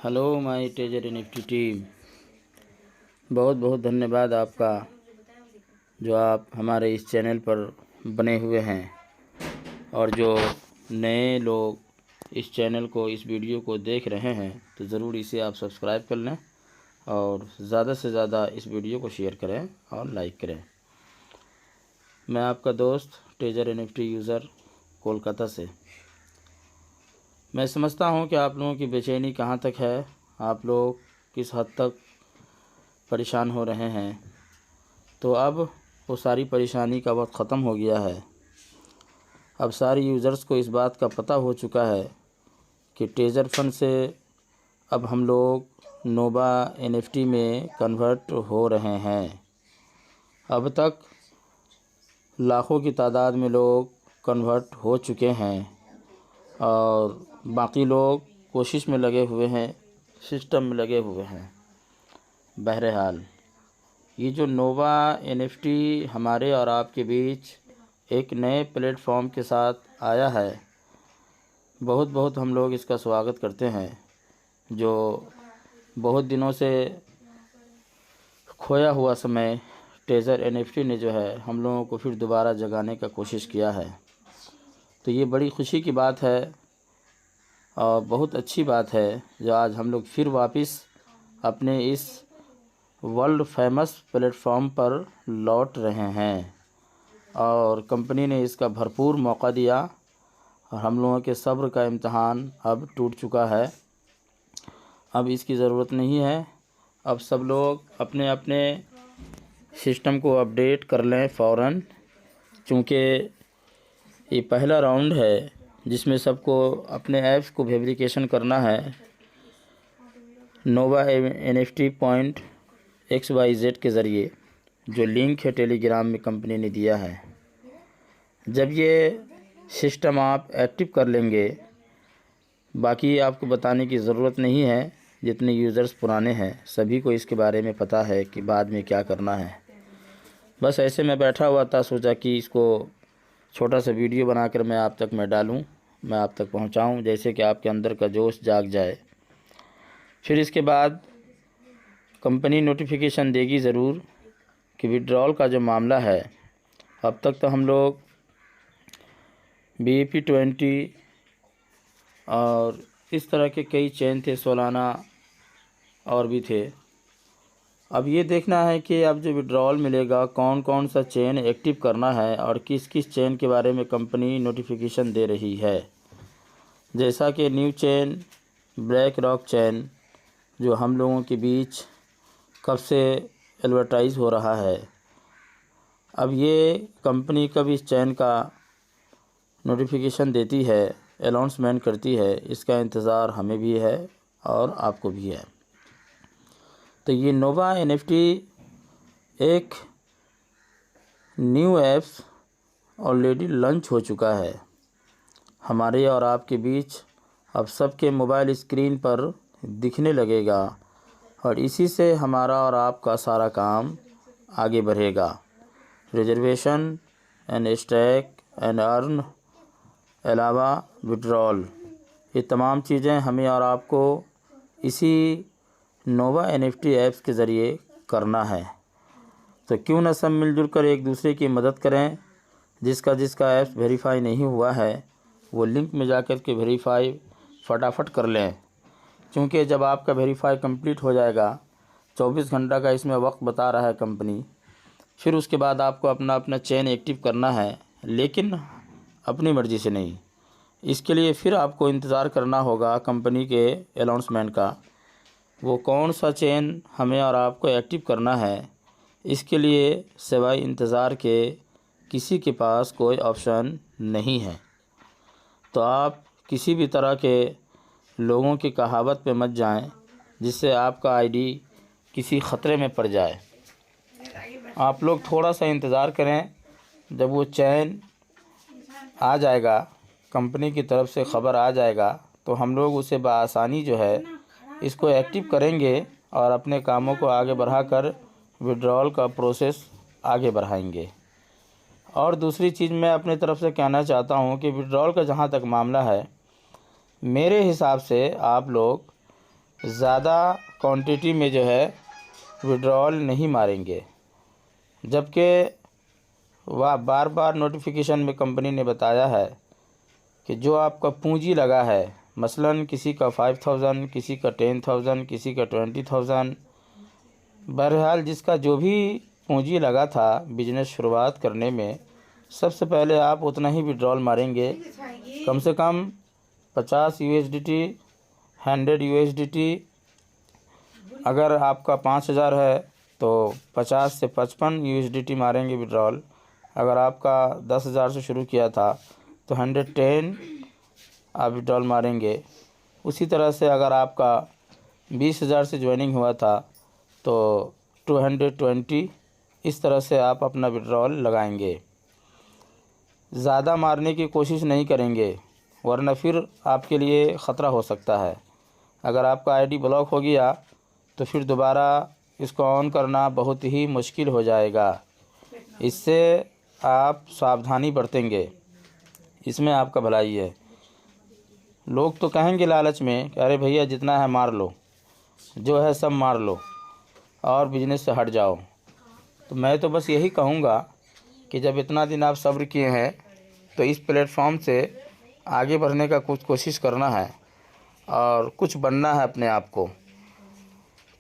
Hello my treasure NFT team, बहुत बहुत धन्यवाद आपका जो आप हमारे इस चैनल पर बने हुए हैं। और जो नए लोग इस चैनल को, इस वीडियो को देख रहे हैं तो ज़रूर इसे आप सब्सक्राइब कर लें और ज़्यादा से ज़्यादा इस वीडियो को शेयर करें और लाइक करें। मैं आपका दोस्त ट्रेजर एनएफटी यूज़र कोलकाता से। मैं समझता हूं कि आप लोगों की बेचैनी कहां तक है, आप लोग किस हद तक परेशान हो रहे हैं। तो अब वो सारी परेशानी का वक्त ख़त्म हो गया है। अब सारे यूज़र्स को इस बात का पता हो चुका है कि ट्रेजर फंड से अब हम लोग नोवा एनएफटी में कन्वर्ट हो रहे हैं। अब तक लाखों की तादाद में लोग कन्वर्ट हो चुके हैं और बाकी लोग कोशिश में लगे हुए हैं, सिस्टम में लगे हुए हैं। बहरहाल ये जो नोवा एनएफटी हमारे और आपके बीच एक नए प्लेटफॉर्म के साथ आया है, बहुत बहुत हम लोग इसका स्वागत करते हैं। जो बहुत दिनों से खोया हुआ समय ट्रेजर एनएफटी ने जो है हम लोगों को फिर दोबारा जगाने का कोशिश किया है। तो ये बड़ी खुशी की बात है और बहुत अच्छी बात है जो आज हम लोग फिर वापस अपने इस वर्ल्ड फेमस प्लेटफॉर्म पर लौट रहे हैं। और कंपनी ने इसका भरपूर मौका दिया और हम लोगों के सब्र का इम्तहान अब टूट चुका है। अब इसकी ज़रूरत नहीं है। अब सब लोग अपने अपने सिस्टम को अपडेट कर लें फ़ौरन, चूँकि ये पहला राउंड है जिसमें सबको अपने ऐप्स को वेरिफिकेशन करना है। नोवा एनएफटी .xyz के ज़रिए जो लिंक है टेलीग्राम में कंपनी ने दिया है। जब ये सिस्टम आप एक्टिव कर लेंगे, बाकी आपको बताने की ज़रूरत नहीं है। जितने यूज़र्स पुराने हैं सभी को इसके बारे में पता है कि बाद में क्या करना है। बस ऐसे मैं बैठा हुआ था, सोचा कि इसको छोटा सा वीडियो बनाकर मैं आप तक डालूं, मैं आप तक पहुंचाऊं, जैसे कि आपके अंदर का जोश जाग जाए। फिर इसके बाद कंपनी नोटिफिकेशन देगी ज़रूर कि विड्रॉल का जो मामला है, अब तक तो हम लोग BEP20 और इस तरह के कई चेन थे, सोलाना और भी थे। अब ये देखना है कि अब जो विड्रॉल मिलेगा कौन कौन सा चेन एक्टिव करना है और किस किस चेन के बारे में कंपनी नोटिफिकेशन दे रही है। जैसा कि new chain, black rock chain जो हम लोगों के बीच कब से एडवर्टाइज़ हो रहा है, अब ये कंपनी कब इस चैन का नोटिफिकेशन देती है, अनाउंसमेंट करती है, इसका इंतज़ार हमें भी है और आपको भी है। तो ये नोवा एनएफटी एक न्यू ऐप्स ऑलरेडी लॉन्च हो चुका है हमारे और आपके बीच। अब सबके मोबाइल स्क्रीन पर दिखने लगेगा और इसी से हमारा और आपका सारा काम आगे बढ़ेगा। Reservation and stack and earn, अलावा विड्रॉल, ये तमाम चीज़ें हमें और आपको इसी नोवा एनएफटी ऐप्स के ज़रिए करना है। तो क्यों न सब मिलजुल कर एक दूसरे की मदद करें। जिसका ऐप्स वेरीफाई नहीं हुआ है वो लिंक में जाकर के वेरीफाई फटाफट कर लें, क्योंकि जब आपका वेरीफाई कंप्लीट हो जाएगा, 24 घंटा का इसमें वक्त बता रहा है कंपनी, फिर उसके बाद आपको अपना अपना चेन एक्टिव करना है, लेकिन अपनी मर्ज़ी से नहीं। इसके लिए फिर आपको इंतज़ार करना होगा कंपनी के अनाउंसमेंट का। वो कौन सा चेन हमें और आपको एक्टिव करना है, इसके लिए सिवाय इंतज़ार के किसी के पास कोई ऑप्शन नहीं है। तो आप किसी भी तरह के लोगों की कहावत पे मत जाएं जिससे आपका आईडी किसी ख़तरे में पड़ जाए। आप लोग थोड़ा सा इंतज़ार करें, जब वो चैन आ जाएगा, कंपनी की तरफ से ख़बर आ जाएगा, तो हम लोग उसे बआसानी जो है इसको एक्टिव करेंगे और अपने कामों को आगे बढ़ाकर विड्रॉल का प्रोसेस आगे बढ़ाएंगे। और दूसरी चीज़ मैं अपनी तरफ से कहना चाहता हूँ कि विड्रॉल का जहाँ तक मामला है, मेरे हिसाब से आप लोग ज़्यादा क्वांटिटी में जो है विड्रॉल नहीं मारेंगे। जबकि वह बार बार नोटिफिकेशन में कंपनी ने बताया है कि जो आपका पूंजी लगा है, मसलन किसी का 5000, किसी का 10,000, किसी का 20,000, बहरहाल जिसका जो भी पूंजी लगा था बिजनेस शुरुआत करने में, सबसे पहले आप उतना ही विड्रॉल मारेंगे। कम से कम 50 USDT, 100 USDT। अगर आपका 5,000 है तो 50 से 55 USDT मारेंगे विड्रॉल। अगर आपका 10,000 से शुरू किया था तो 110 आप विड्रॉल मारेंगे। उसी तरह से अगर आपका 20,000 से ज्वाइनिंग हुआ था तो 220, इस तरह से आप अपना विड्रॉल लगाएंगे। ज़्यादा मारने की कोशिश नहीं करेंगे, वरना फिर आपके लिए ख़तरा हो सकता है। अगर आपका आईडी ब्लॉक हो गया तो फिर दोबारा इसको ऑन करना बहुत ही मुश्किल हो जाएगा। इससे आप सावधानी बरतेंगे, इसमें आपका भलाई है। लोग तो कहेंगे लालच में कि अरे भैया जितना है मार लो, जो है सब मार लो और बिजनेस से हट जाओ। तो मैं तो बस यही कहूँगा कि जब इतना दिन आप सब्र किए हैं तो इस प्लेटफॉर्म से आगे बढ़ने का कुछ कोशिश करना है और कुछ बनना है अपने आप को,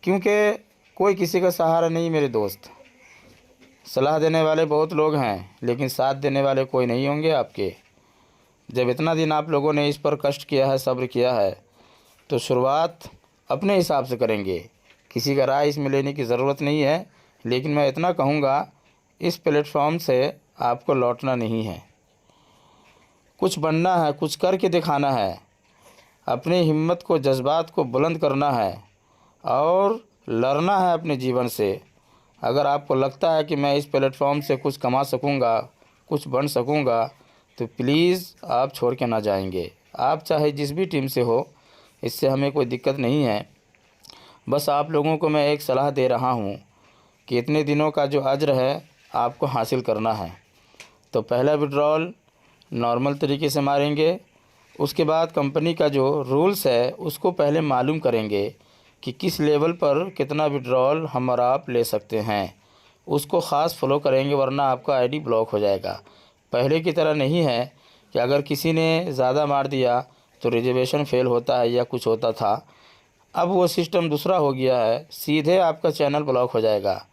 क्योंकि कोई किसी का सहारा नहीं मेरे दोस्त। सलाह देने वाले बहुत लोग हैं लेकिन साथ देने वाले कोई नहीं होंगे आपके। जब इतना दिन आप लोगों ने इस पर कष्ट किया है, सब्र किया है, तो शुरुआत अपने हिसाब से करेंगे। किसी का राय इसमें लेने की ज़रूरत नहीं है। लेकिन मैं इतना कहूँगा, इस प्लेटफॉर्म से आपको लौटना नहीं है, कुछ बनना है, कुछ करके दिखाना है, अपनी हिम्मत को, जज्बात को बुलंद करना है और लड़ना है अपने जीवन से। अगर आपको लगता है कि मैं इस प्लेटफॉर्म से कुछ कमा सकूँगा, कुछ बन सकूँगा, तो प्लीज़ आप छोड़ के ना जाएंगे। आप चाहे जिस भी टीम से हो, इससे हमें कोई दिक्कत नहीं है। बस आप लोगों को मैं एक सलाह दे रहा हूँ कि इतने दिनों का जो अज्र है आपको हासिल करना है। तो पहला विड्रॉल नॉर्मल तरीके से मारेंगे। उसके बाद कंपनी का जो रूल्स है उसको पहले मालूम करेंगे कि किस लेवल पर कितना विड्रॉल हम और आप ले सकते हैं, उसको ख़ास फॉलो करेंगे, वरना आपका आईडी ब्लॉक हो जाएगा। पहले की तरह नहीं है कि अगर किसी ने ज़्यादा मार दिया तो रिजर्वेशन फेल होता है या कुछ होता था। अब वो सिस्टम दूसरा हो गया है, सीधे आपका चैनल ब्लॉक हो जाएगा।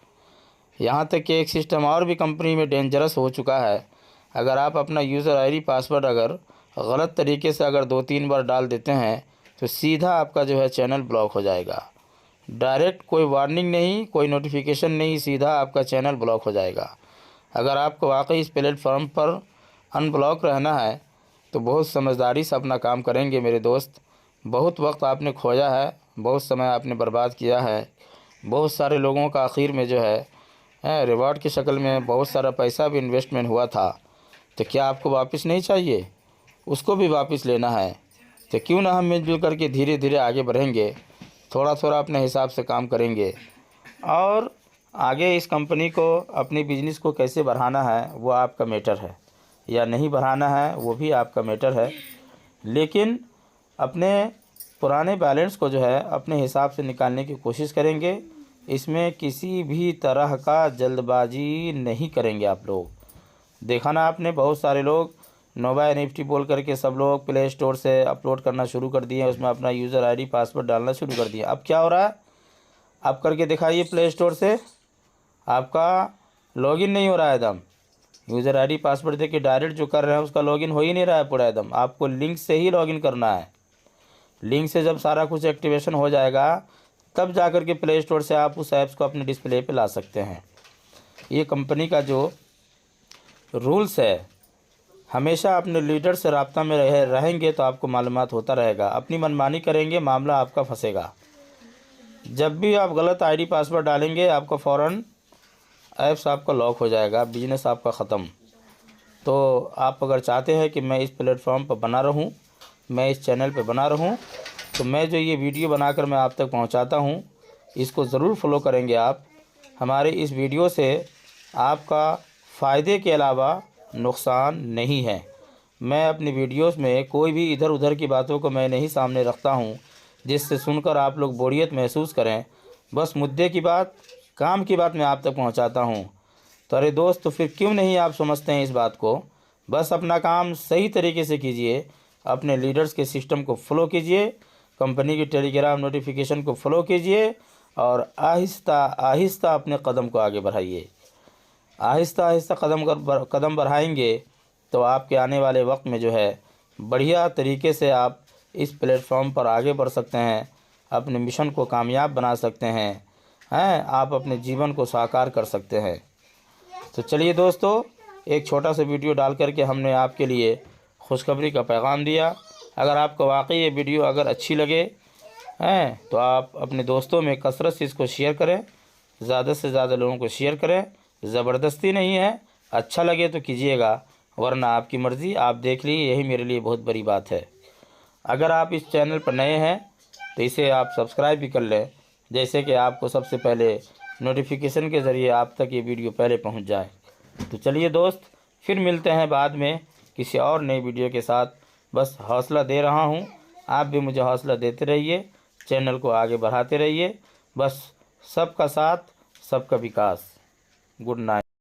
यहाँ तक कि एक सिस्टम और भी कंपनी में डेंजरस हो चुका है। अगर आप अपना यूज़र आईडी पासवर्ड अगर गलत तरीके से अगर 2-3 बार डाल देते हैं तो सीधा आपका जो है चैनल ब्लॉक हो जाएगा। डायरेक्ट कोई वार्निंग नहीं, कोई नोटिफिकेशन नहीं, सीधा आपका चैनल ब्लॉक हो जाएगा। अगर आपको वाकई इस प्लेटफॉर्म पर अनब्लॉक रहना है तो बहुत समझदारी से अपना काम करेंगे मेरे दोस्त। बहुत वक्त आपने खोया है, बहुत समय आपने बर्बाद किया है, बहुत सारे लोगों का आखिर में जो है रिवॉर्ड की शक्ल में बहुत सारा पैसा भी इन्वेस्टमेंट हुआ था। तो क्या आपको वापस नहीं चाहिए? उसको भी वापस लेना है। तो क्यों ना हम मिलजुल करके धीरे धीरे आगे बढ़ेंगे, थोड़ा थोड़ा अपने हिसाब से काम करेंगे और आगे इस कंपनी को, अपनी बिजनेस को कैसे बढ़ाना है वो आपका मैटर है, या नहीं बढ़ाना है वो भी आपका मैटर है। लेकिन अपने पुराने बैलेंस को जो है अपने हिसाब से निकालने की कोशिश करेंगे। इसमें किसी भी तरह का जल्दबाजी नहीं करेंगे आप लोग। देखा ना आपने, बहुत सारे लोग नोवा NFT बोल करके सब लोग प्ले स्टोर से अपलोड करना शुरू कर दिए, उसमें अपना यूज़र आईडी पासवर्ड डालना शुरू कर दिया। अब क्या हो रहा है, आप करके दिखाइए प्ले स्टोर से, आपका लॉगिन नहीं हो रहा है एकदम। यूज़र आईडी पासवर्ड दे के डायरेक्ट जो कर रहे हैं उसका लॉगिन हो ही नहीं रहा है पूरा एकदम। आपको लिंक से ही लॉगिन करना है। लिंक से जब सारा कुछ एक्टिवेशन हो जाएगा तब जा कर के प्ले स्टोर से आप उस ऐप्स को अपने डिस्प्ले पे ला सकते हैं। ये कंपनी का जो रूल्स है, हमेशा अपने लीडर से राब्ता में रहेंगे तो आपको मालूमात होता रहेगा। अपनी मनमानी करेंगे, मामला आपका फंसेगा। जब भी आप गलत आईडी पासवर्ड डालेंगे आपका फ़ौरन ऐप्स आपका लॉक हो जाएगा, बिजनेस आपका ख़त्म। तो आप अगर चाहते हैं कि मैं इस प्लेटफॉर्म पर बना रहूं, मैं इस चैनल पर बना रहूं, तो मैं जो ये वीडियो बनाकर मैं आप तक पहुंचाता हूं, इसको ज़रूर फॉलो करेंगे आप। हमारे इस वीडियो से आपका फ़ायदे के अलावा नुकसान नहीं है। मैं अपनी वीडियोस में कोई भी इधर उधर की बातों को मैं नहीं सामने रखता हूं। जिससे सुनकर आप लोग बोरियत महसूस करें। बस मुद्दे की बात, काम की बात मैं आप तक पहुंचाता हूं। तो अरे दोस्त, तो फिर क्यों नहीं आप समझते हैं इस बात को। बस अपना काम सही तरीके से कीजिए, अपने लीडर्स के सिस्टम को फॉलो कीजिए, कंपनी की टेलीग्राम नोटिफिकेशन को फॉलो कीजिए और आहिस्ता आहिस्ता अपने कदम को आगे बढ़ाइए। आहिस्ता आहिस्ता कदम बढ़ाएंगे तो आपके आने वाले वक्त में जो है बढ़िया तरीके से आप इस प्लेटफॉर्म पर आगे बढ़ सकते हैं, अपने मिशन को कामयाब बना सकते हैं, आप अपने जीवन को साकार कर सकते हैं। तो चलिए दोस्तों, एक छोटा सा वीडियो डाल करके हमने आपके लिए खुशखबरी का पैगाम दिया। अगर आपको वाकई ये वीडियो अगर अच्छी लगे तो आप अपने दोस्तों में कसरत से इसको शेयर करें, ज़्यादा से ज़्यादा लोगों को शेयर करें। ज़बरदस्ती नहीं है, अच्छा लगे तो कीजिएगा, वरना आपकी मर्ज़ी। आप देख लीजिए, यही मेरे लिए बहुत बड़ी बात है। अगर आप इस चैनल पर नए हैं तो इसे आप सब्सक्राइब भी कर लें, जैसे कि आपको सबसे पहले नोटिफिकेशन के ज़रिए आप तक ये वीडियो पहले पहुंच जाए। तो चलिए दोस्त, फिर मिलते हैं बाद में किसी और नई वीडियो के साथ। बस हौसला दे रहा हूं, आप भी मुझे हौसला देते रहिए, चैनल को आगे बढ़ाते रहिए। बस सबका साथ, सबका विकास। Good night.